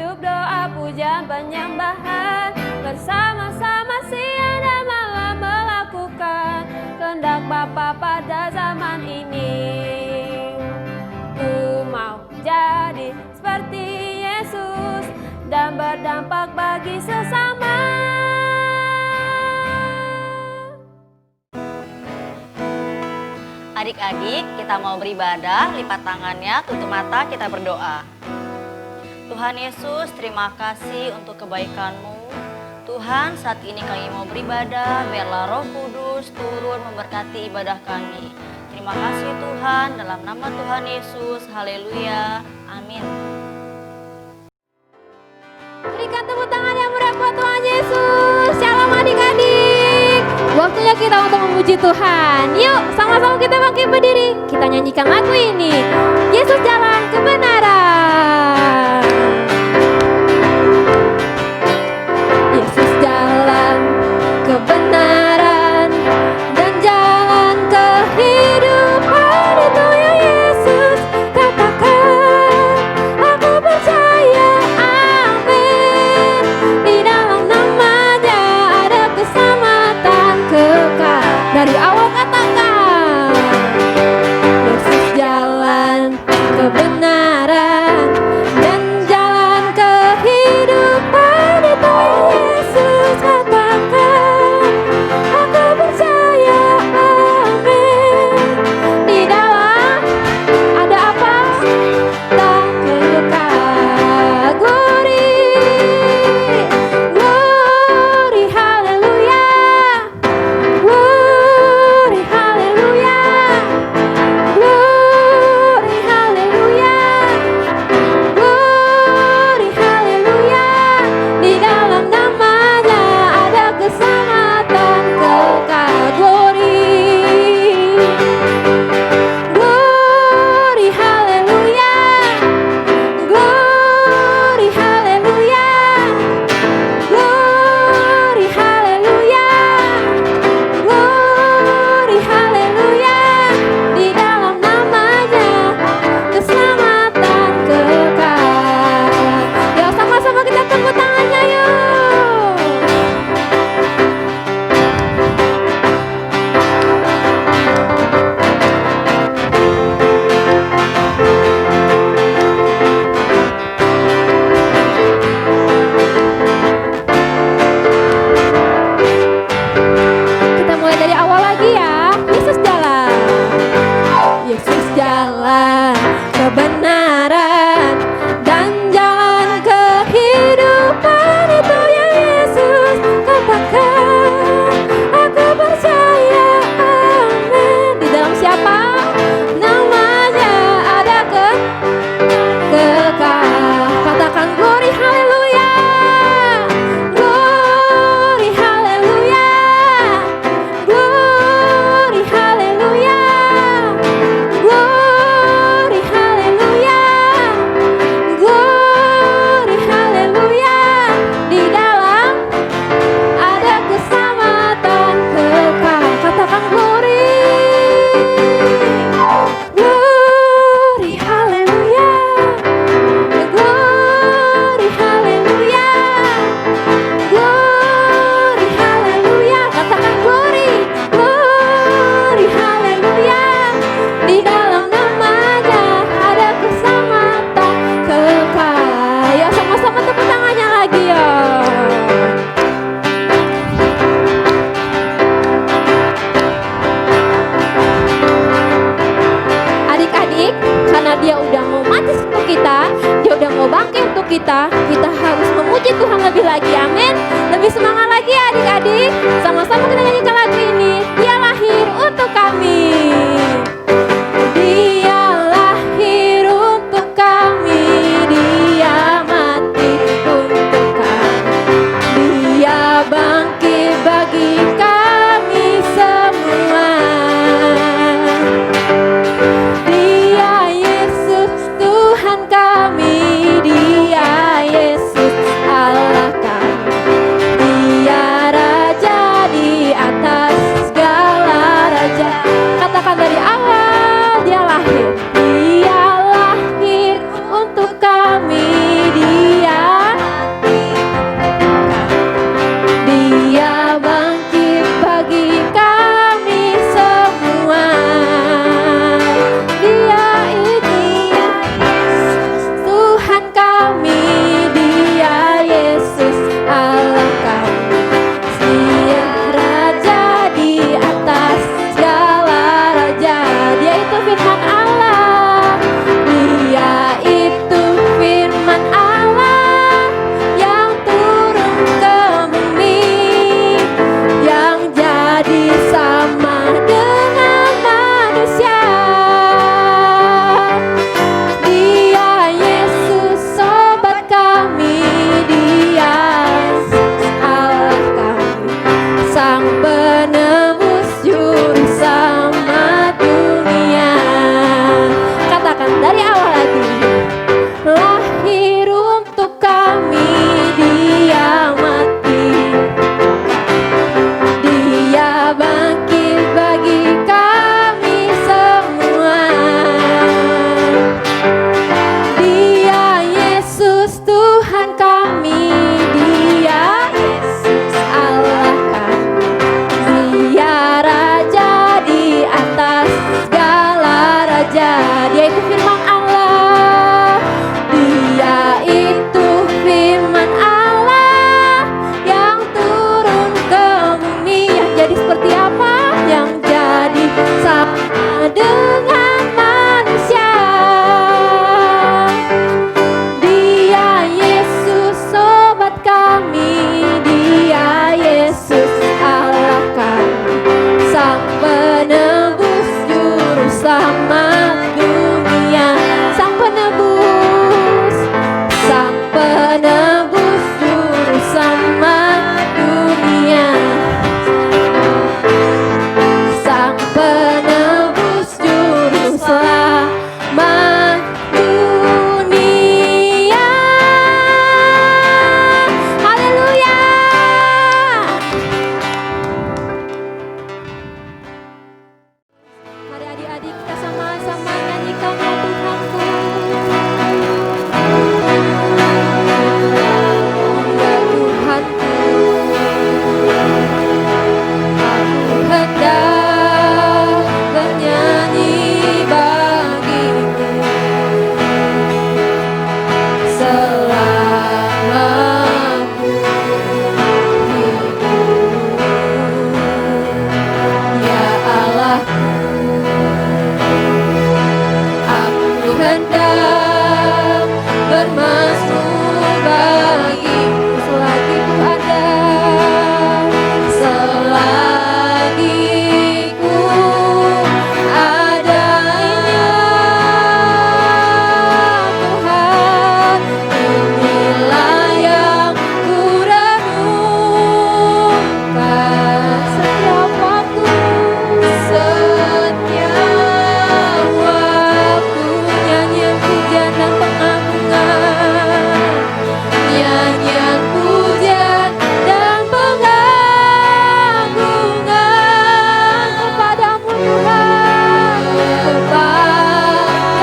hidup doa pujian penyembahan, bersama-sama siang dan malam melakukan kehendak Bapa pada zaman ini. Ku mau jadi seperti Yesus dan berdampak bagi sesama. Adik-adik, kita mau beribadah, lipat tangannya, tutup mata, kita berdoa. Tuhan Yesus, terima kasih untuk kebaikan-Mu. Tuhan, saat ini kami mau beribadah, biarlah Roh Kudus turun memberkati ibadah kami. Terima kasih Tuhan, dalam nama Tuhan Yesus, haleluya, amin. Berikan tepuk tangan yang meriah buat Tuhan Yesus. Shalom adik-adik. Waktunya kita untuk memuji Tuhan. Yuk, sama-sama kita bangkit berdiri. Kita nyanyikan lagu ini. Yesus jalan kebenaran. Yesus jalan kebenaran dan jalan kehidupan. Itu ya Yesus katakan. Aku percaya, amin. Di dalam namanya ada keselamatan kekal. Dari awal katakan, Yesus jalan kebenaran dan jalan kehidupan. Itu Yesus katakan. Aku percaya, amin. Di dalam ada apa? Tak kekal. Glory, glory, haleluya. Glory, haleluya. Glory, haleluya. Glory, haleluya. Di dalam namanya ada keselamatan kekal. Glory, glory, haleluya. Glory, haleluya. Glory, haleluya. Glory, haleluya. Di dalam namanya keselamatan kekal. Ya, sama-sama kita tepuk tangannya yuk. Kita mulai dari awal lagi ya. Yesus jalan. Yesus jalan kebenaran dan jalan kehidupan. Itu ya Yesus katakan. Aku percaya, amin. Di dalam siapa? Namanya ada kekal. Katakan glory, haleluya. Glory, haleluya. Glory, haleluya. Glory, haleluya. Glory, haleluya. Di dalam ada keselamatan kekal. Katakan glory. Glory, haleluya. Glory, haleluya. Glory, haleluya. Katakan glory. Glory, haleluya. Di dalam namanya ada keselamatan kekal. Ya, sama-sama tepuk tangannya lagi ya. Adik-adik, karena dia udah mau mati untuk kita, dia udah mau bangkit untuk kita harus memuji Tuhan lebih lagi, amin. Lebih semangat lagi ya adik-adik. Sama-sama kita nyanyikan lagu ini. Dia lahir untuk kami. Dia lahir untuk kami. Dia mati untuk kami. Dia bangkit bagi kami semua. Dia Yesus Tuhan kami. Dia Yesus Allah kami. Dia Raja di atas segala. penebus juru selamat dunia, Sang penebus juru selamat dunia. Haleluya. Mari adik-adik kita sama-sama nyanyikan ya Tuhanku. Ya Tuhanku, aku hendak bernyanyi bagimu selama ku hidup. Ya Allahku, aku hendak bermazmur bagimu selagi ku ada, selagi ku ada. Tuhan, inilah yang ku renungkan setiap waktu, setiap waktu. Nyanyian pujian dan pengagungan, nyanyian pujian dan pengagungan kepadamu Tuhan, kepadamu.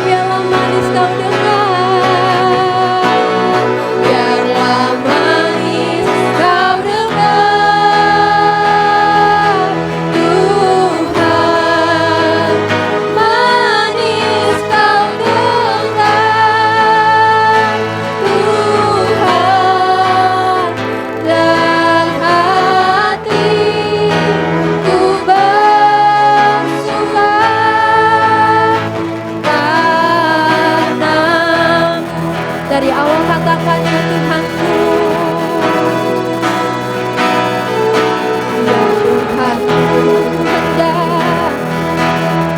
Biarlah manis kau dengar, biarlah manis kau dengar. Tuhan, manis kau dengar. Tuhan, dan hatiku bersuka karena-Mu. Dari awal katakan ya Tuhanku. Ya Tuhanku,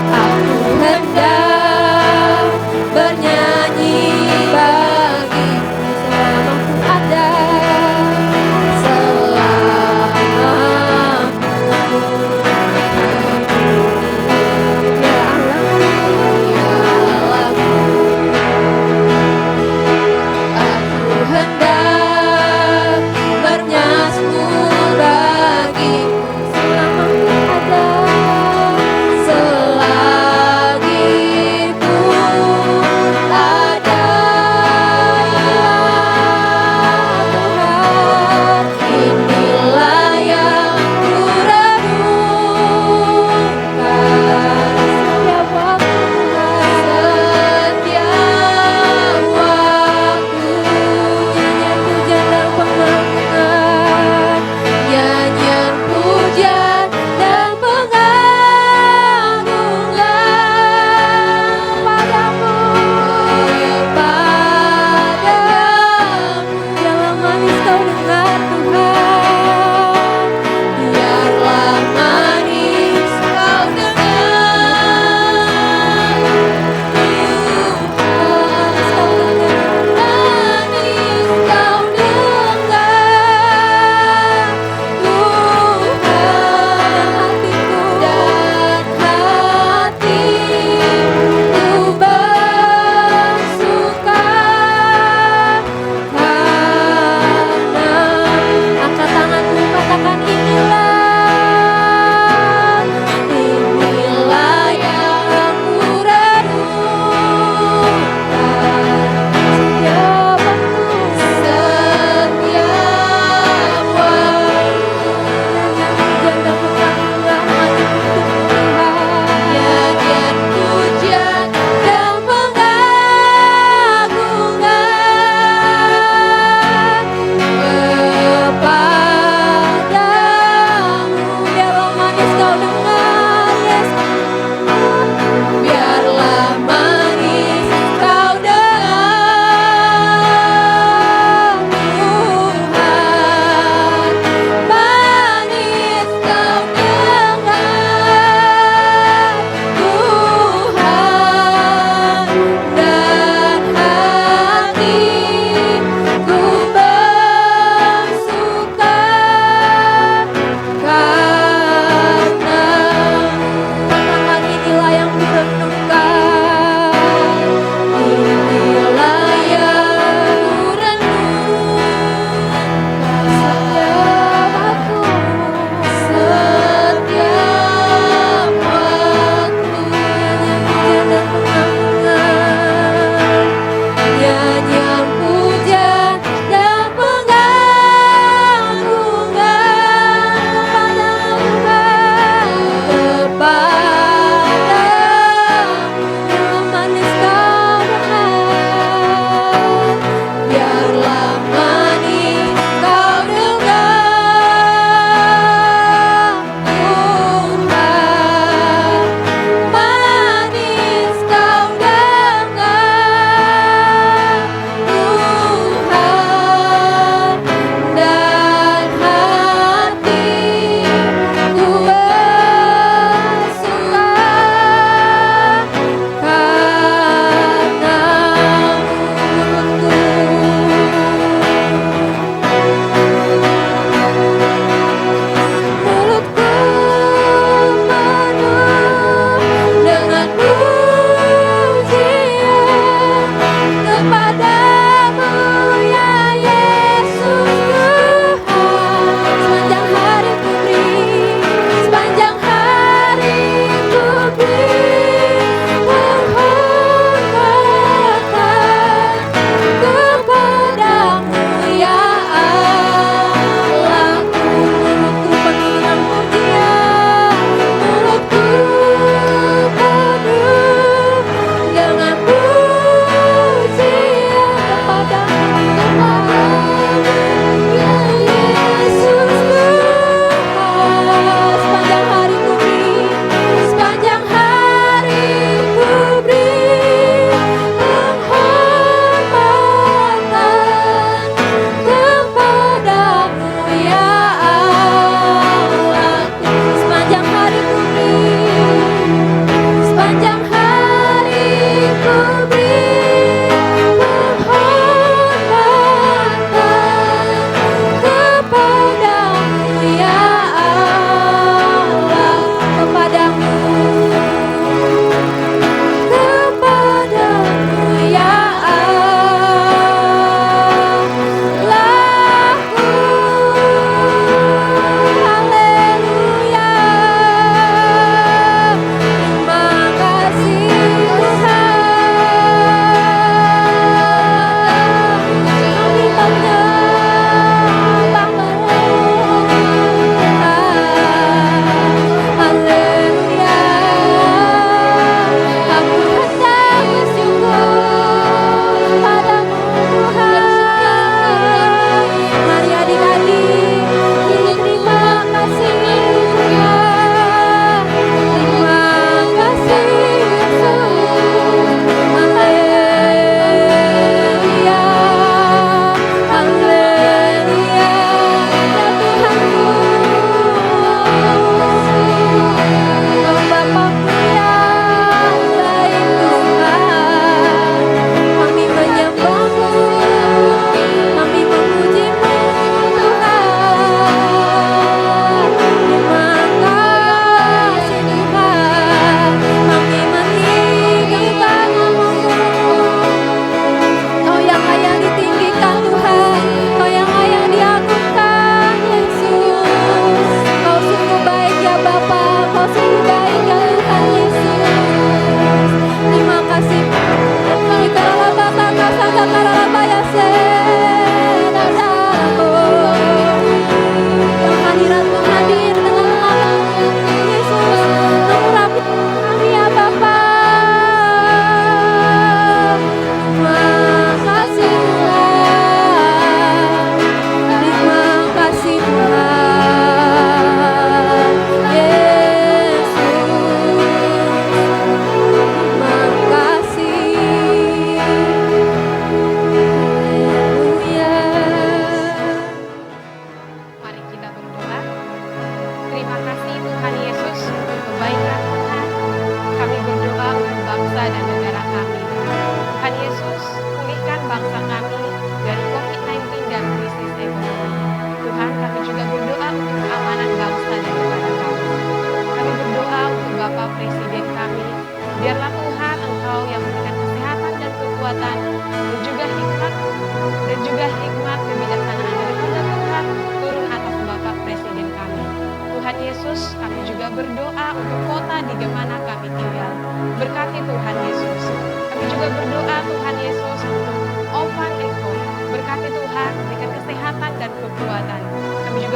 aku hendak bernyanyi bagimu selama ku ada, selama ku hidup. Ya Allahku, aku hendak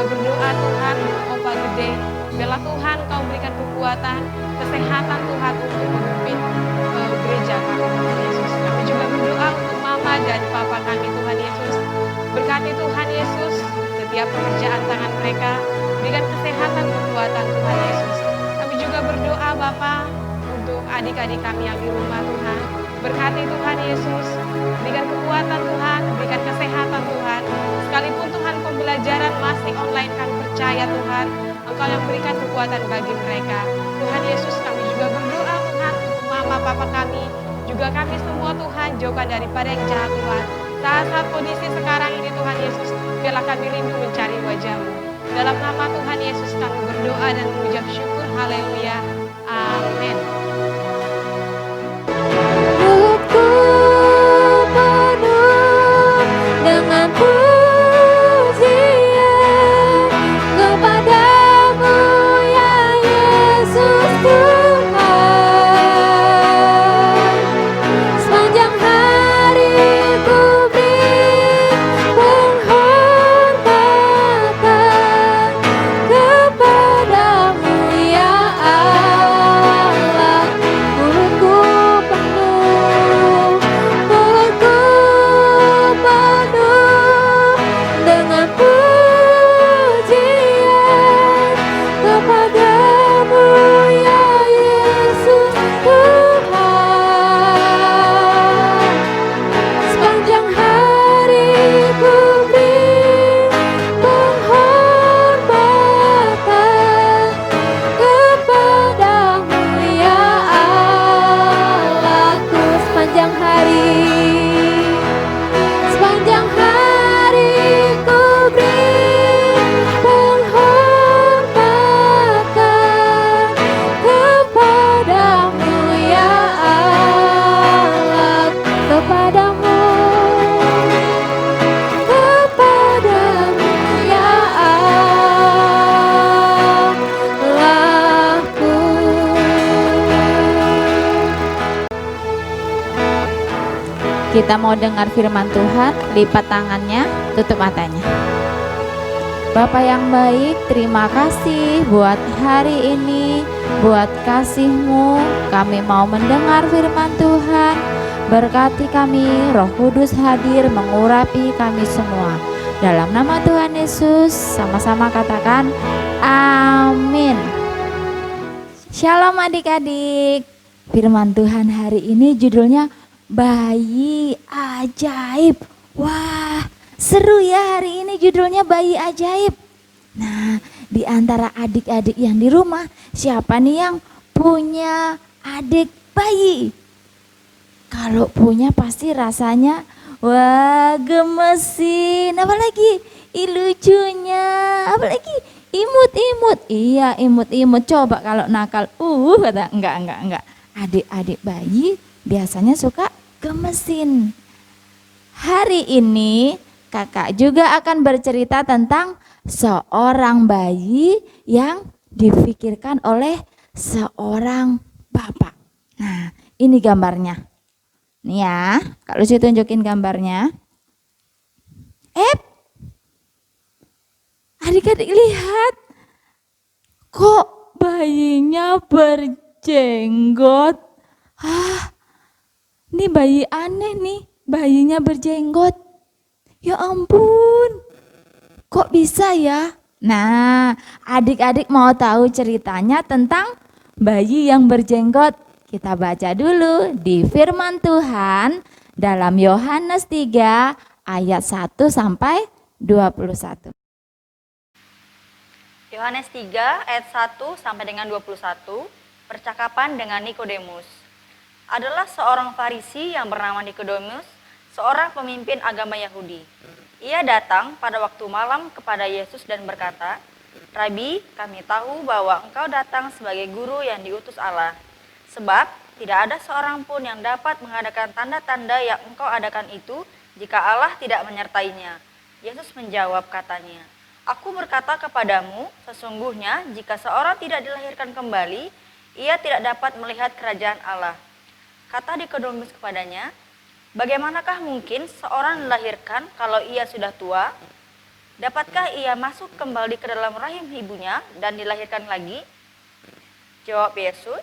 juga berdoa Tuhan untuk Opa Gede. Biarlah Tuhan Kau berikan kekuatan, kesehatan Tuhan untuk memimpin gereja kami Tuhan Yesus. Kami juga berdoa untuk Mama dan Papa kami Tuhan Yesus. Berkati Tuhan Yesus setiap pekerjaan tangan mereka. Berikan kesehatan, kekuatan Tuhan Yesus. Kami juga berdoa Bapa untuk adik-adik kami yang di rumah Tuhan. Berkati Tuhan Yesus, berikan kekuatan Tuhan, berikan kesehatan Tuhan. Sekalipun Tuhan pembelajaran masih online, kami percaya Tuhan, Engkau yang berikan kekuatan bagi mereka. Tuhan Yesus, kami juga berdoa Tuhan untuk Mama, Papa kami, juga kami semua Tuhan, jauhkan daripada yang jahat Tuhan. Saat-saat kondisi sekarang ini Tuhan Yesus, biarlah kami rindu mencari wajah-Mu. Dalam nama Tuhan Yesus kami berdoa dan mengucap syukur, haleluya, amin. Perutku penuh dengan pujian kepadamu ya Yesus Tuhan. Sepanjang hari ku beri penghormatan kepadamu ya Allah. Mulutku penuh dengan pujian kepadamu ya Yesus Tuhan. Sepanjang hari ku beri penghormatan kepadamu ya Allahku. Sepanjang hari ku beri penghormatan kepadamu ya Allah, kepadamu ya Allahku. Kita mau dengar firman Tuhan, lipat tangannya, tutup matanya. Bapa yang baik, terima kasih buat hari ini, buat kasih-Mu. Kami mau mendengar firman Tuhan. Berkati kami, Roh Kudus hadir mengurapi kami semua. Dalam nama Tuhan Yesus, sama-sama katakan amin. Shalom adik-adik. Firman Tuhan hari ini judulnya Bayi Ajaib. Wah, seru ya hari ini judulnya Bayi Ajaib. Nah, di antara adik-adik yang di rumah, siapa nih yang punya adik bayi? Kalau punya pasti rasanya wah gemesin, apalagi lucunya, apalagi imut-imut. Iya, imut-imut. Coba kalau nakal, kata enggak. Adik-adik bayi biasanya suka gemesin. Hari ini kakak juga akan bercerita tentang seorang bayi yang difikirkan oleh seorang bapak. Nah, ini gambarnya. Nih ya, kalau saya tunjukin gambarnya. Adik-adik lihat. Kok bayinya berjenggot? Ini bayi aneh nih, bayinya berjenggot. Ya ampun, kok bisa ya? Nah, adik-adik mau tahu ceritanya tentang bayi yang berjenggot? Kita baca dulu di firman Tuhan dalam Yohanes 3 ayat 1 sampai 21. Yohanes 3 ayat 1 sampai dengan 21, percakapan dengan Nikodemus. Adalah seorang Farisi yang bernama Nikodemus, seorang pemimpin agama Yahudi. Ia datang pada waktu malam kepada Yesus dan berkata, "Rabi, kami tahu bahwa engkau datang sebagai guru yang diutus Allah. Sebab tidak ada seorang pun yang dapat mengadakan tanda-tanda yang engkau adakan itu jika Allah tidak menyertainya." Yesus menjawab katanya, "Aku berkata kepadamu, sesungguhnya jika seorang tidak dilahirkan kembali, ia tidak dapat melihat kerajaan Allah." Kata Nikodemus kepadanya, "Bagaimanakah mungkin seorang dilahirkan kalau ia sudah tua?" Dapatkah ia masuk kembali ke dalam rahim ibunya dan dilahirkan lagi? Jawab Yesus,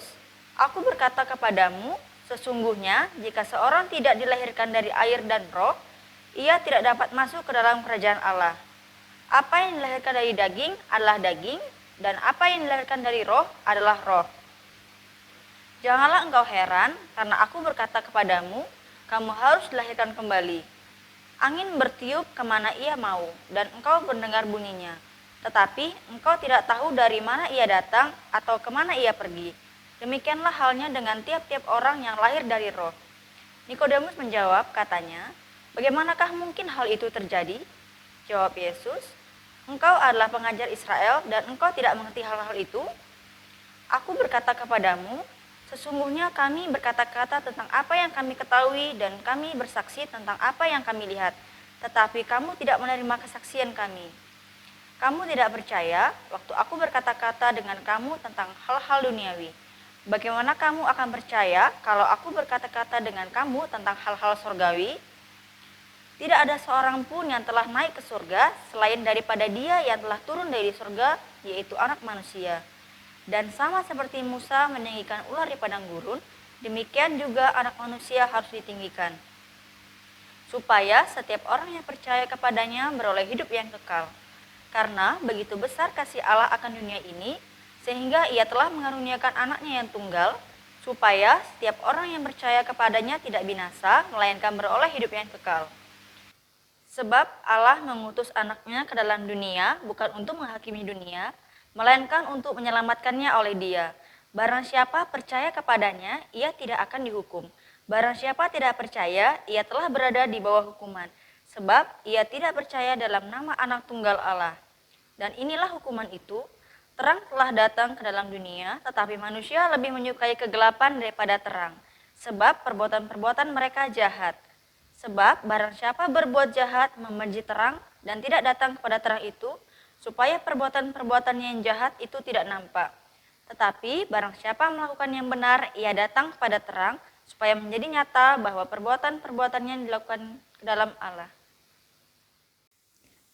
aku berkata kepadamu, sesungguhnya jika seorang tidak dilahirkan dari air dan roh, ia tidak dapat masuk ke dalam kerajaan Allah. Apa yang dilahirkan dari daging adalah daging, dan apa yang dilahirkan dari roh adalah roh. Janganlah engkau heran, karena aku berkata kepadamu, kamu harus dilahirkan kembali. Angin bertiup kemana ia mau, dan engkau mendengar bunyinya. Tetapi engkau tidak tahu dari mana ia datang atau kemana ia pergi. Demikianlah halnya dengan tiap-tiap orang yang lahir dari roh. Nikodemus menjawab, katanya, bagaimanakah mungkin hal itu terjadi? Jawab Yesus, engkau adalah pengajar Israel dan engkau tidak mengerti hal-hal itu? Aku berkata kepadamu, sesungguhnya kami berkata-kata tentang apa yang kami ketahui dan kami bersaksi tentang apa yang kami lihat. Tetapi kamu tidak menerima kesaksian kami. Kamu tidak percaya waktu aku berkata-kata dengan kamu tentang hal-hal duniawi. Bagaimana kamu akan percaya kalau aku berkata-kata dengan kamu tentang hal-hal surgawi? Tidak ada seorang pun yang telah naik ke surga selain daripada dia yang telah turun dari surga, yaitu Anak Manusia. Dan sama seperti Musa meninggikan ular di padang gurun, demikian juga Anak Manusia harus ditinggikan. Supaya setiap orang yang percaya kepadanya beroleh hidup yang kekal. Karena begitu besar kasih Allah akan dunia ini, sehingga ia telah mengaruniakan anaknya yang tunggal, supaya setiap orang yang percaya kepadanya tidak binasa, melainkan beroleh hidup yang kekal. Sebab Allah mengutus anaknya ke dalam dunia, bukan untuk menghakimi dunia, melainkan untuk menyelamatkannya oleh dia. Barang siapa percaya kepadanya, ia tidak akan dihukum. Barang siapa tidak percaya, ia telah berada di bawah hukuman. Sebab ia tidak percaya dalam nama anak tunggal Allah. Dan inilah hukuman itu, terang telah datang ke dalam dunia, tetapi manusia lebih menyukai kegelapan daripada terang. Sebab perbuatan-perbuatan mereka jahat. Sebab barang siapa berbuat jahat membenci terang dan tidak datang kepada terang itu, supaya perbuatan-perbuatannya yang jahat itu tidak nampak. Tetapi barang siapa melakukan yang benar, ia datang kepada terang, supaya menjadi nyata bahwa perbuatan-perbuatannya dilakukan ke dalam Allah.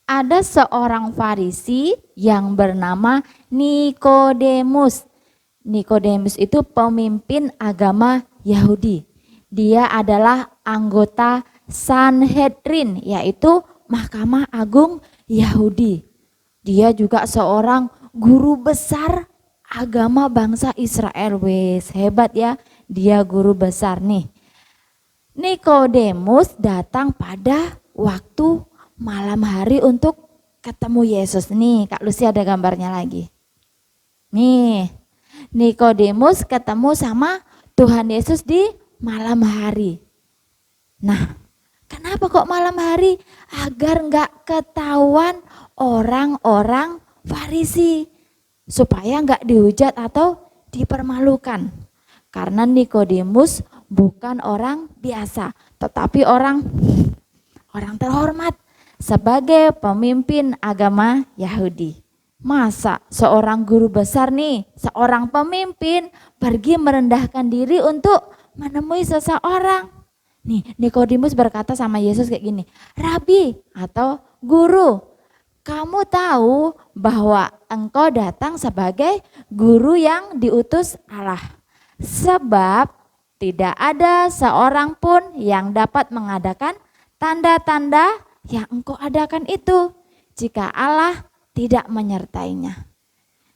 Ada seorang Farisi yang bernama Nikodemus. Nikodemus itu pemimpin agama Yahudi. Dia adalah anggota Sanhedrin, yaitu Mahkamah Agung Yahudi. Dia juga seorang guru besar agama bangsa Israel. Wes, hebat ya, dia guru besar nih. Nikodemus datang pada waktu malam hari untuk ketemu Yesus. Nih, Kak Lucy ada gambarnya lagi. Nih, Nikodemus ketemu sama Tuhan Yesus di malam hari. Nah, kenapa kok malam hari? Agar enggak ketahuan orang-orang Farisi, supaya enggak dihujat atau dipermalukan. Karena Nikodemus bukan orang biasa, tetapi orang terhormat sebagai pemimpin agama Yahudi. Masa seorang guru besar nih, seorang pemimpin pergi merendahkan diri untuk menemui seseorang. Nih, Nikodemus berkata sama Yesus kayak gini, "Rabi," atau "Guru, kamu tahu bahwa engkau datang sebagai guru yang diutus Allah. Sebab tidak ada seorang pun yang dapat mengadakan tanda-tanda yang engkau adakan itu jika Allah tidak menyertainya."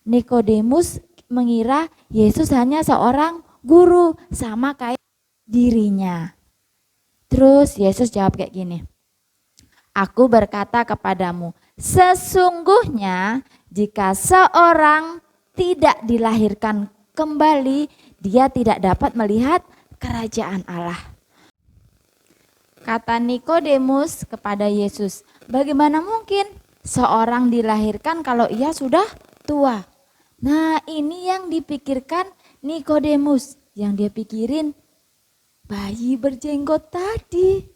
Nikodemus mengira Yesus hanya seorang guru sama kayak dirinya. Terus Yesus jawab kayak gini, "Aku berkata kepadamu, sesungguhnya jika seorang tidak dilahirkan kembali, dia tidak dapat melihat kerajaan Allah." Kata Nikodemus kepada Yesus, "Bagaimana mungkin seorang dilahirkan kalau ia sudah tua?" Nah, ini yang dipikirkan Nikodemus. Yang dia pikirin, bayi berjenggot tadi.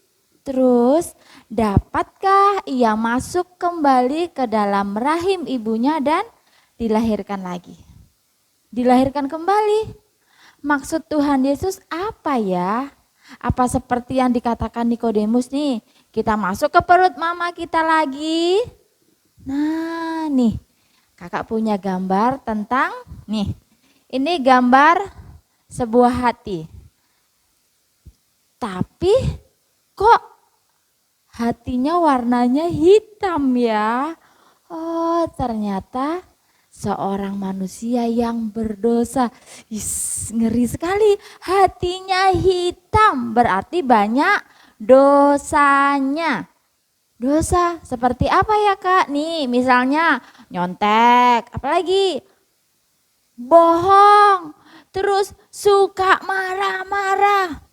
Terus, dapatkah ia masuk kembali ke dalam rahim ibunya dan dilahirkan lagi? Dilahirkan kembali. Maksud Tuhan Yesus apa ya? Apa seperti yang dikatakan Nikodemus nih, kita masuk ke perut mama kita lagi? Nah nih, kakak punya gambar tentang nih. Ini gambar sebuah hati. Tapi kok hatinya warnanya hitam ya? Oh, ternyata seorang manusia yang berdosa. Ngeri sekali, hatinya hitam berarti banyak dosanya. Dosa seperti apa ya Kak? Nih misalnya nyontek, apalagi bohong, terus suka marah-marah,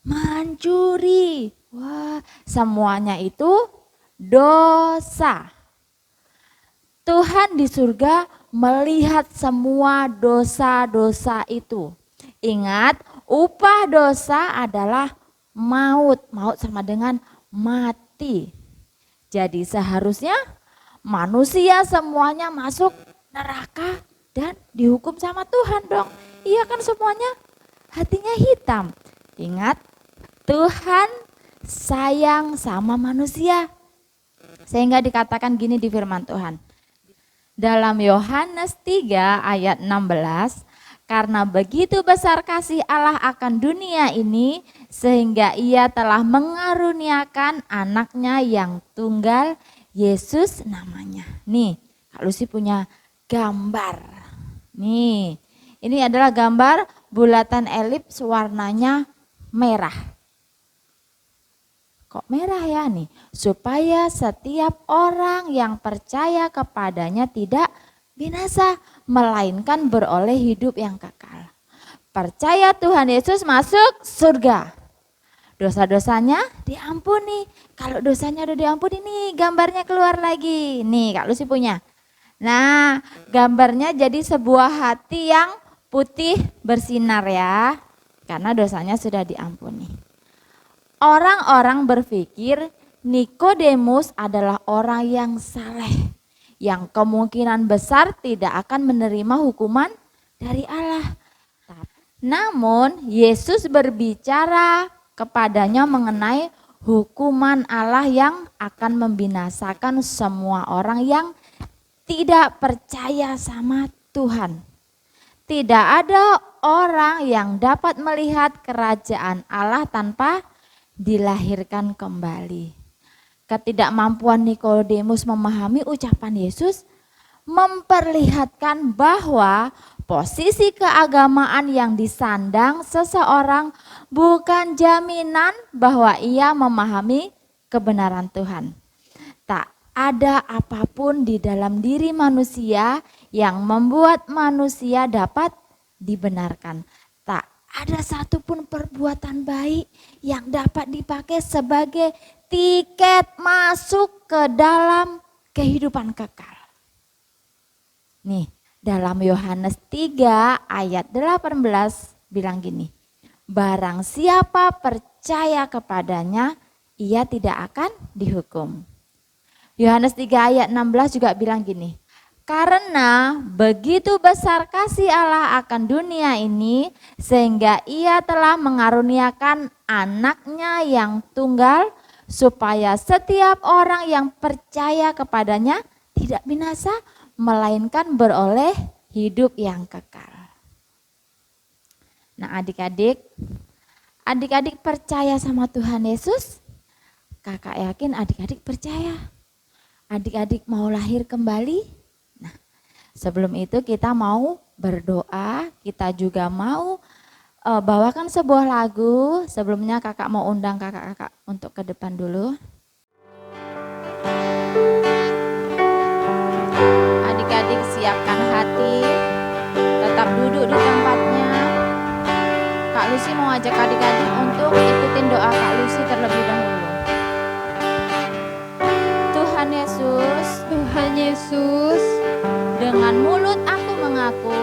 mencuri. Wah, semuanya itu dosa. Tuhan di surga melihat semua dosa-dosa itu. Ingat, upah dosa adalah maut. Maut sama dengan mati. Jadi seharusnya manusia semuanya masuk neraka dan dihukum sama Tuhan dong. Iya kan semuanya hatinya hitam. Ingat, Tuhan sayang sama manusia. Sehingga dikatakan gini di firman Tuhan. Dalam Yohanes 3 ayat 16, karena begitu besar kasih Allah akan dunia ini, sehingga ia telah mengaruniakan anaknya yang tunggal, Yesus namanya. Nih, Kak Lucy punya gambar. Nih, ini adalah gambar bulatan elips warnanya merah. Kok merah ya nih? Supaya setiap orang yang percaya kepadanya tidak binasa, melainkan beroleh hidup yang kekal. Percaya Tuhan Yesus masuk surga. Dosa-dosanya diampuni. Kalau dosanya udah diampuni nih gambarnya keluar lagi. Nih Kak Lucy punya. Nah gambarnya jadi sebuah hati yang putih bersinar ya. Karena dosanya sudah diampuni. Orang-orang berpikir Nikodemus adalah orang yang saleh, yang kemungkinan besar tidak akan menerima hukuman dari Allah. Namun Yesus berbicara kepadanya mengenai hukuman Allah yang akan membinasakan semua orang yang tidak percaya sama Tuhan. Tidak ada orang yang dapat melihat kerajaan Allah tanpa dilahirkan kembali. Ketidakmampuan Nikodemus memahami ucapan Yesus memperlihatkan bahwa posisi keagamaan yang disandang seseorang bukan jaminan bahwa ia memahami kebenaran Tuhan. Tak ada apapun di dalam diri manusia yang membuat manusia dapat dibenarkan. Tak ada satupun perbuatan baik yang dapat dipakai sebagai tiket masuk ke dalam kehidupan kekal. Nih, dalam Yohanes 3 ayat 18 bilang gini, barang siapa percaya kepadanya, ia tidak akan dihukum. Yohanes 3 ayat 16 juga bilang gini, karena begitu besar kasih Allah akan dunia ini, sehingga ia telah mengaruniakan anaknya yang tunggal, supaya setiap orang yang percaya kepadanya tidak binasa, melainkan beroleh hidup yang kekal. Nah adik-adik percaya sama Tuhan Yesus? Kakak yakin adik-adik percaya. Adik-adik mau lahir kembali? Sebelum itu kita mau berdoa, kita juga mau bawakan sebuah lagu. Sebelumnya kakak mau undang kakak-kakak untuk ke depan dulu. Adik-adik siapkan hati, tetap duduk di tempatnya. Kak Lucy mau ajak adik-adik untuk ikutin doa Kak Lucy terlebih dahulu. Tuhan Yesus, Tuhan Yesus, dengan mulut aku mengaku,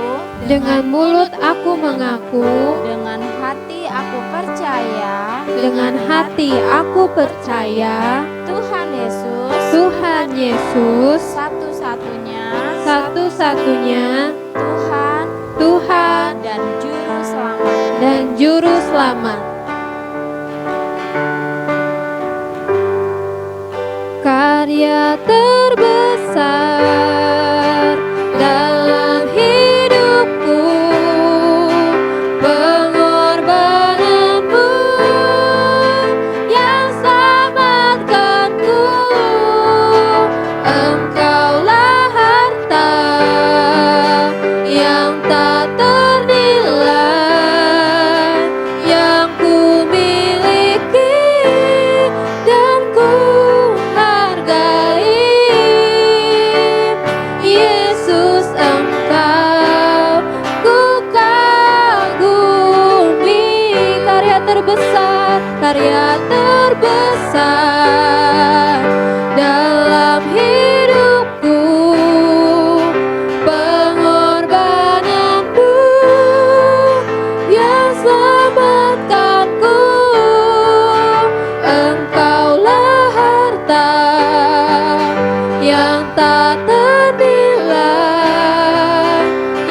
dengan mulut aku mengaku, dengan hati aku percaya, dengan hati aku percaya, Tuhan Yesus, Tuhan Yesus, satu-satunya Tuhan dan juru selamat. dan juru selamat. Karya terbaik terbesar dalam hidupku, pengorbananmu yang selamatkanku. Engkaulah harta yang tak ternilai yang ku miliki dan ku hargai. Yesus, Engkau ku kagumi. Karya terbesar dalam hidupku, pengorbananmu yang selamatkanku. Engkaulah harta yang tak ternilai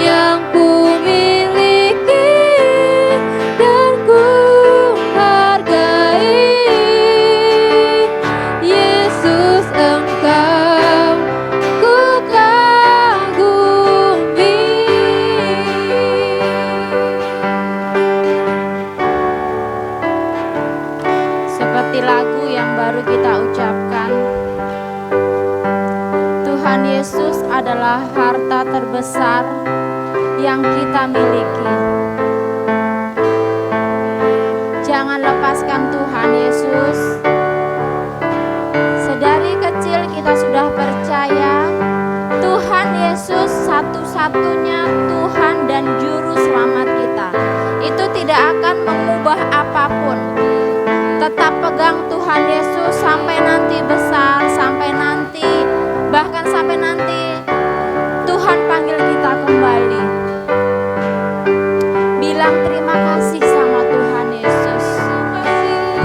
yang ku miliki dan ku hargai. Yesus, Engkau ku kagumi. Seperti lagu yang baru kita ucapkan, Tuhan Yesus adalah harta terbesar yang kita miliki. Jangan lepaskan Tuhan Yesus. Sedari kecil kita sudah percaya Tuhan Yesus satu-satunya Tuhan dan Juru Selamat kita. Itu tidak akan mengubah apapun. Tetap pegang Tuhan Yesus sampai nanti besar, sampai nanti, bahkan sampai nanti Tuhan panggil kita kembali. Bilang terima kasih sama Tuhan Yesus.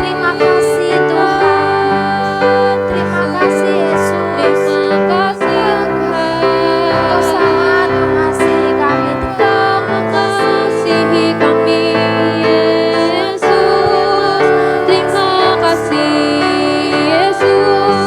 Terima kasih Tuhan. Terima kasih Yesus. Engkau sangat mengasihi kami. Terima kasih kami, Yesus. Terima kasih, Yesus.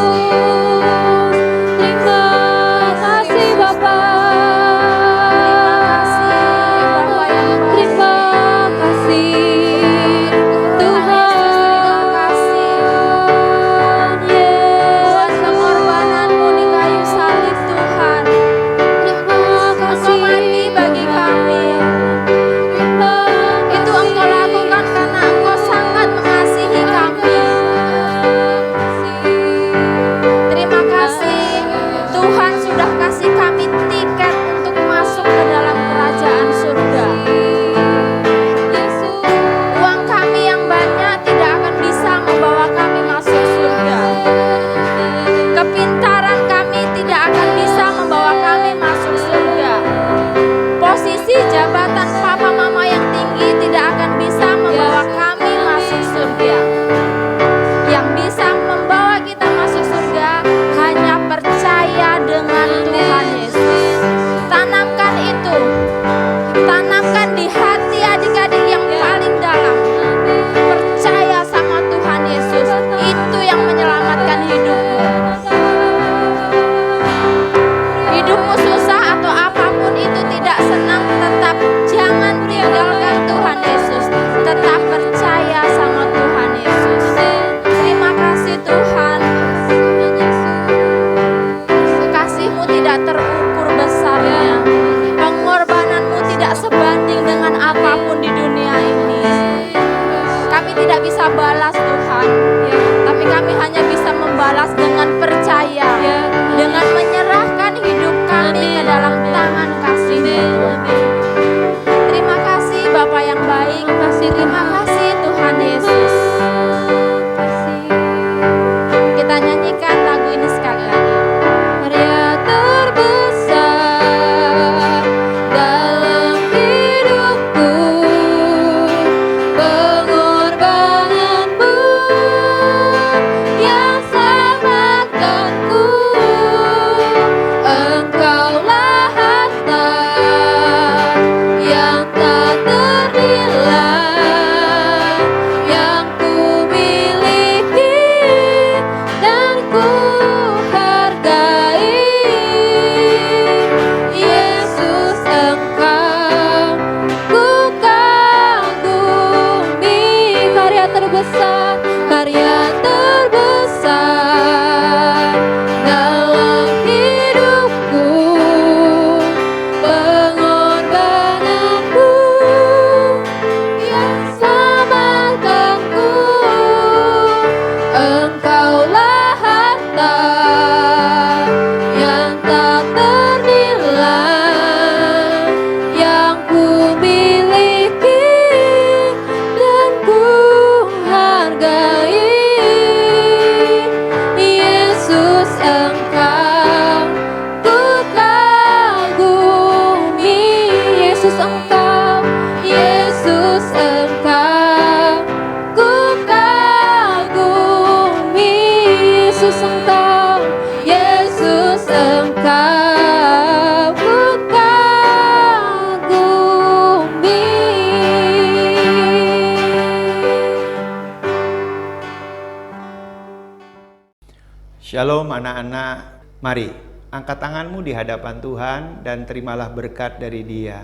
Shalom anak-anak, mari angkat tanganmu di hadapan Tuhan dan terimalah berkat dari Dia.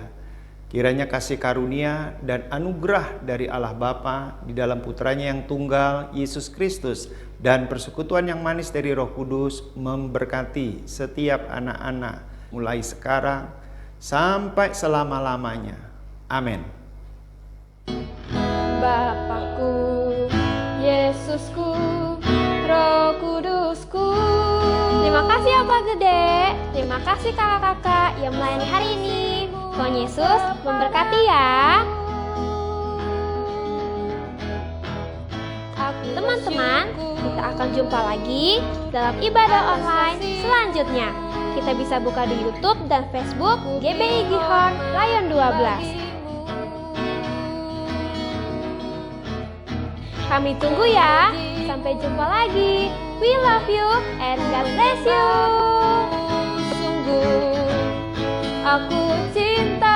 Kiranya kasih karunia dan anugerah dari Allah Bapa di dalam putranya yang tunggal, Yesus Kristus, dan persekutuan yang manis dari Roh Kudus memberkati setiap anak-anak mulai sekarang sampai selama-lamanya. Amin. Bapakku, Yesusku, Roh Kudusku. Terima kasih Opa Gede, terima kasih kakak-kakak yang melayani hari ini. Tuhan Yesus memberkati ya. Teman-teman, kita akan jumpa lagi dalam ibadah online selanjutnya. Kita bisa buka di YouTube dan Facebook GBI Gihon Lion 12. Kami tunggu ya. Sampai jumpa lagi. We love you and God bless you. Sungguh aku cinta